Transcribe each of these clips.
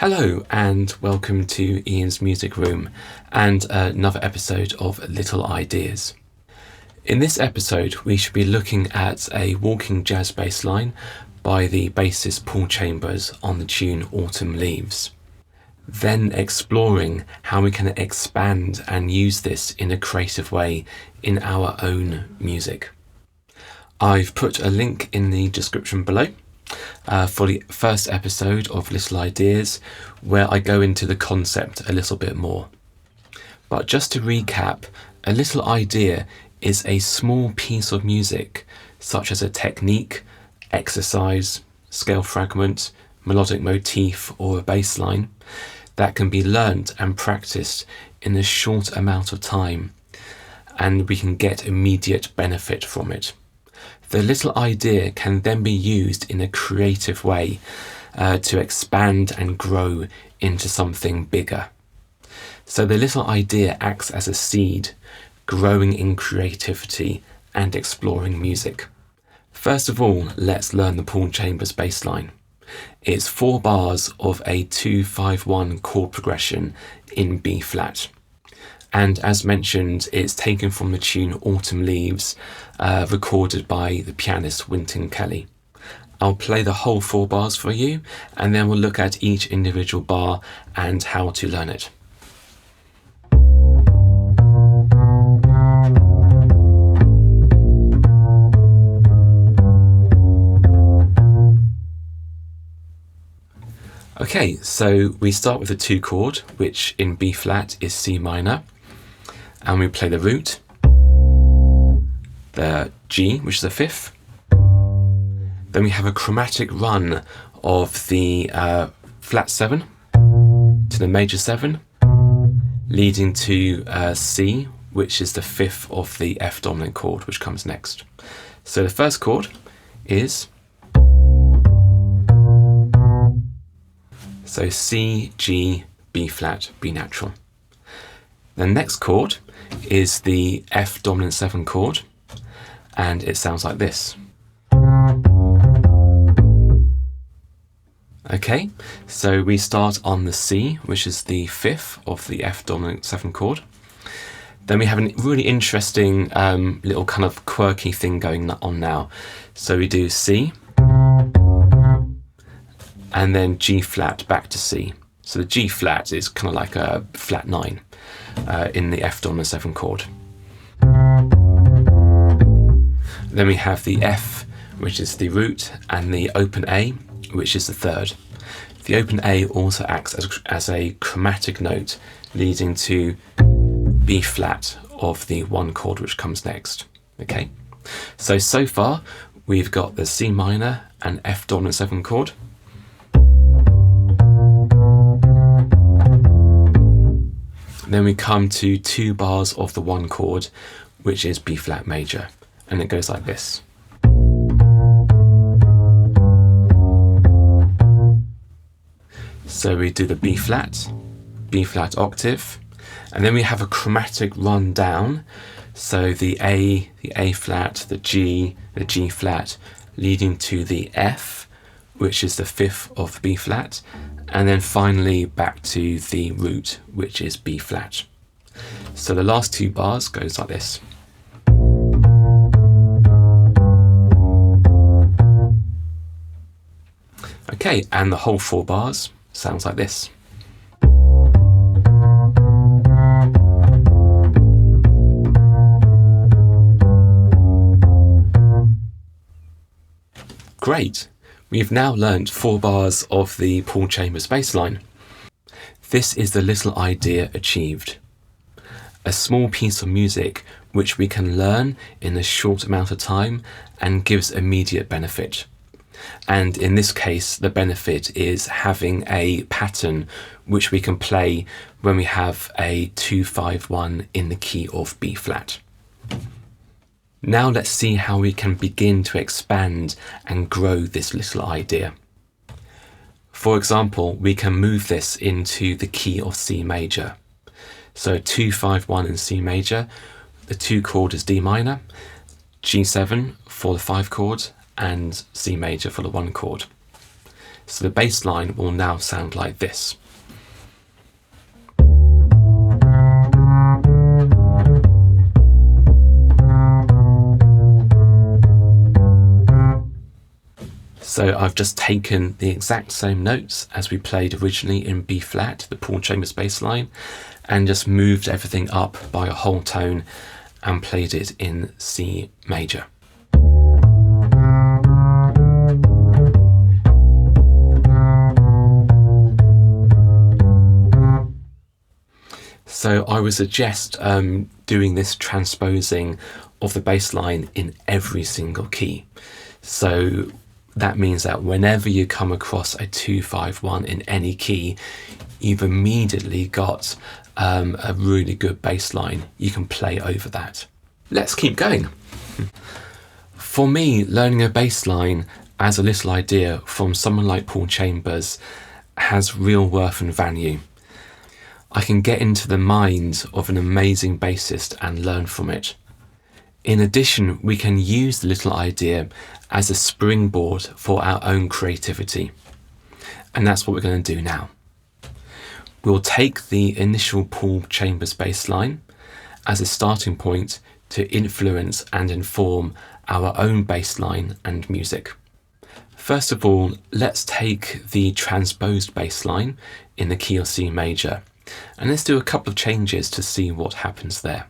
Hello and welcome to Ian's Music Room and another episode of Little Ideas. In this episode we should be looking at a walking jazz bass line by the bassist Paul Chambers on the tune Autumn Leaves. Then exploring how we can expand and use this in a creative way in our own music. I've put a link in the description below for the first episode of Little Ideas, where I go into the concept a little bit more. But just to recap, a little idea is a small piece of music, such as a technique, exercise, scale fragment, melodic motif, or a bass line, that can be learnt and practiced in a short amount of time, and we can get immediate benefit from it. The little idea can then be used in a creative way to expand and grow into something bigger. So the little idea acts as a seed, growing in creativity and exploring music. First of all, let's learn the Paul Chambers bass line. It's 4 bars of a 2-5-1 chord progression in B flat. And as mentioned, it's taken from the tune Autumn Leaves, recorded by the pianist Wynton Kelly. I'll play the whole 4 bars for you, and then we'll look at each individual bar and how to learn it. Okay, so we start with the 2 chord, which in B flat is C minor. And we play the root, the G, which is a 5th. Then we have a chromatic run of the flat 7 to the major 7, leading to C, which is the 5th of the F dominant chord, which comes next. So the first chord is C, G, B flat, B natural. The next chord is the F dominant 7 chord, and it sounds like this. Okay, so we start on the C, which is the 5th of the F dominant 7 chord. Then we have a really interesting little kind of quirky thing going on now. So we do C, and then G flat back to C. So the G flat is kind of like a flat 9 in the F dominant 7 chord. Then we have the F, which is the root, and the open A, which is the 3rd. The open A also acts as a chromatic note, leading to B flat of the 1 chord, which comes next. Okay, so far we've got the C minor and F dominant 7 chord. Then we come to 2 bars of the 1 chord, which is B flat major, and it goes like this. So we do the B flat octave, and then we have a chromatic run down. So the A flat, the G flat, leading to the F, which is the 5th of B flat, and then finally back to the root, which is B flat. So the last 2 bars goes like this. Okay, and the whole 4 bars sounds like this. Great! We've now learnt 4 bars of the Paul Chambers bass line. This is the little idea achieved. A small piece of music which we can learn in a short amount of time and gives immediate benefit. And in this case, the benefit is having a pattern which we can play when we have a 2-5-1 in the key of B flat. Now let's see how we can begin to expand and grow this little idea. For example, we can move this into the key of C major. So 2-5-1 in C major, the 2 chord is D minor, G7 for the 5 chord, and C major for the 1 chord. So the bass line will now sound like this. So I've just taken the exact same notes as we played originally in B flat, the Paul Chambers bass line, and just moved everything up by a whole tone and played it in C major. So I would suggest doing this transposing of the bass line in every single key. So that means that whenever you come across a 2-5-1 in any key, you've immediately got a really good bass line. You can play over that. Let's keep going. For me, learning a bass line as a little idea from someone like Paul Chambers has real worth and value. I can get into the mind of an amazing bassist and learn from it. In addition, we can use the little idea as a springboard for our own creativity. And that's what we're going to do now. We'll take the initial Paul Chambers bass line as a starting point to influence and inform our own bass line and music. First of all, let's take the transposed bass line in the key of C major, and let's do a couple of changes to see what happens there.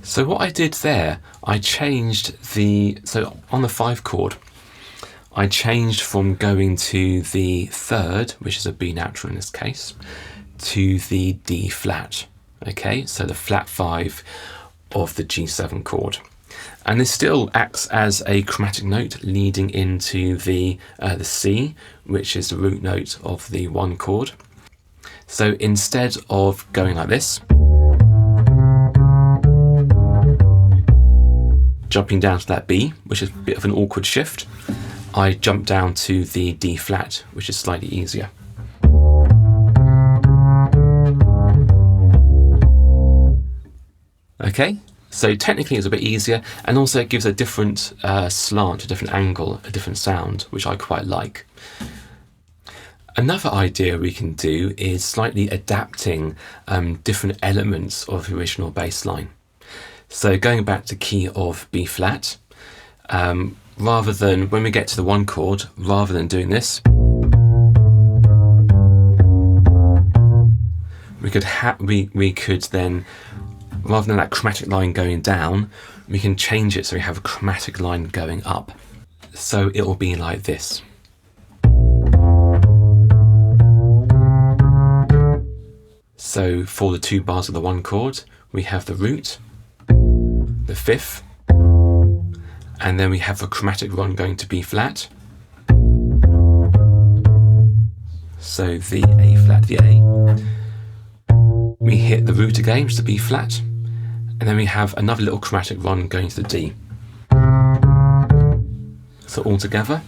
So what I did there, I changed so on the 5 chord, I changed from going to the 3rd, which is a B natural in this case, to the D flat. Okay, so the flat 5 of the G7 chord. And this still acts as a chromatic note leading into the C, which is the root note of the 1 chord. So instead of going like this, jumping down to that B, which is a bit of an awkward shift, I jump down to the D flat, which is slightly easier. Okay, so technically it's a bit easier, and also it gives a different slant, a different angle, a different sound, which I quite like. Another idea we can do is slightly adapting different elements of the original bass line. So going back to key of B flat, rather than, when we get to the 1 chord, rather than doing this, we could then, rather than that chromatic line going down, we can change it so we have a chromatic line going up. So it will be like this. So for the 2 bars of the 1 chord, we have the root, the 5th, and then we have a chromatic run going to B flat. So the A flat, the A. We hit the root again, which is the B flat, and then we have another little chromatic run going to the D. So all together.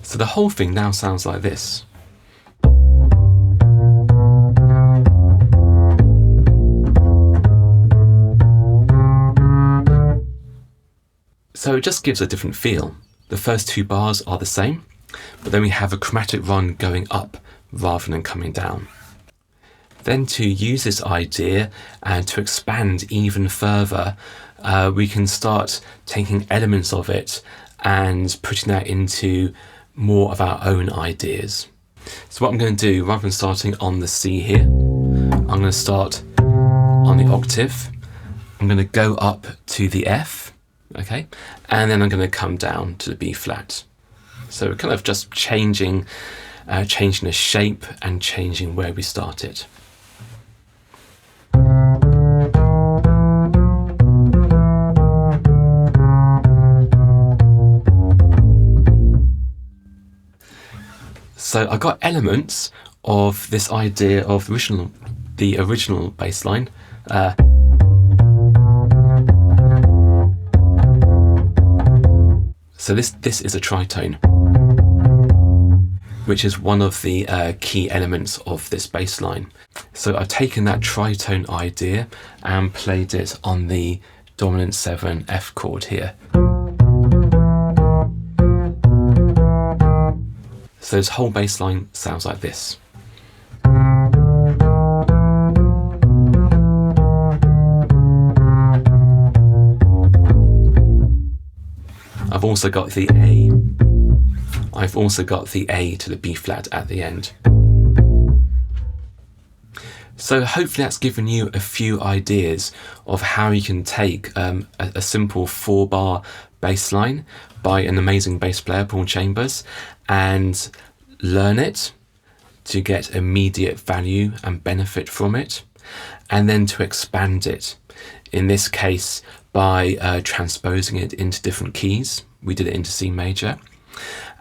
So the whole thing now sounds like this. So it just gives a different feel. The first 2 bars are the same, but then we have a chromatic run going up rather than coming down. Then to use this idea and to expand even further, we can start taking elements of it and putting that into more of our own ideas. So what I'm going to do, rather than starting on the C here, I'm going to start on the octave. I'm going to go up to the F, okay, and then I'm going to come down to the B flat. So we're kind of just changing the shape and changing where we start it. So I got elements of this idea of the original bass line. So this is a tritone, which is one of the key elements of this bass line. So I've taken that tritone idea and played it on the dominant 7 F chord here. So this whole bass line sounds like this. I've also got the A. I've also got the A to the B flat at the end. So hopefully that's given you a few ideas of how you can take a simple 4-bar bass line by an amazing bass player, Paul Chambers, and learn it to get immediate value and benefit from it, and then to expand it. In this case, by transposing it into different keys. We did it into C major.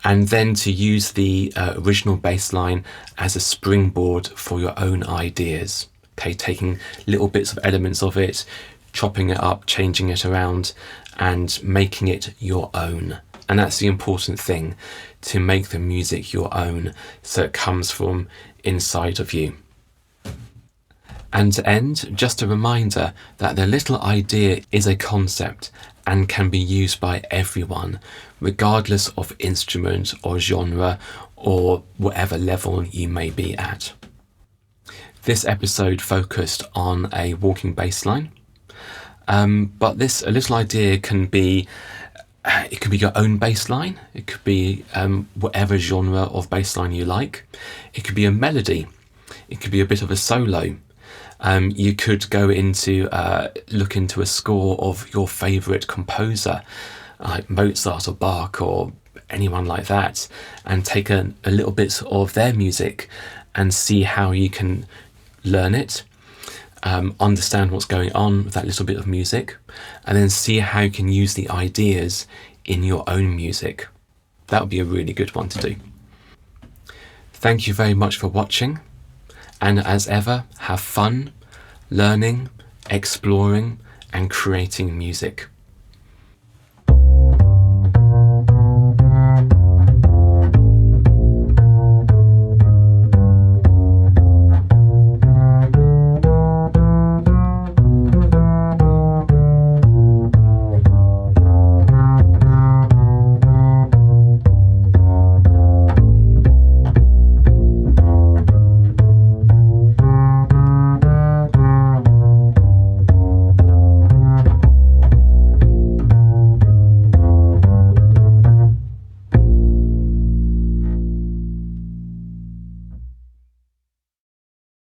And then to use the original bass line as a springboard for your own ideas. Okay, taking little bits of elements of it, chopping it up, changing it around, and making it your own. And that's the important thing, to make the music your own, so it comes from inside of you. And to end, just a reminder that the little idea is a concept and can be used by everyone, regardless of instrument or genre or whatever level you may be at. This episode focused on a walking bass line, but a little idea can be it could be your own bass line, it could be whatever genre of bass line you like, it could be a melody, it could be a bit of a solo. You could go into look into a score of your favourite composer, like Mozart or Bach or anyone like that, and take a little bit of their music and see how you can learn it, understand what's going on with that little bit of music, and then see how you can use the ideas in your own music. That would be a really good one to do. Thank you very much for watching. And as ever, have fun learning, exploring, and creating music.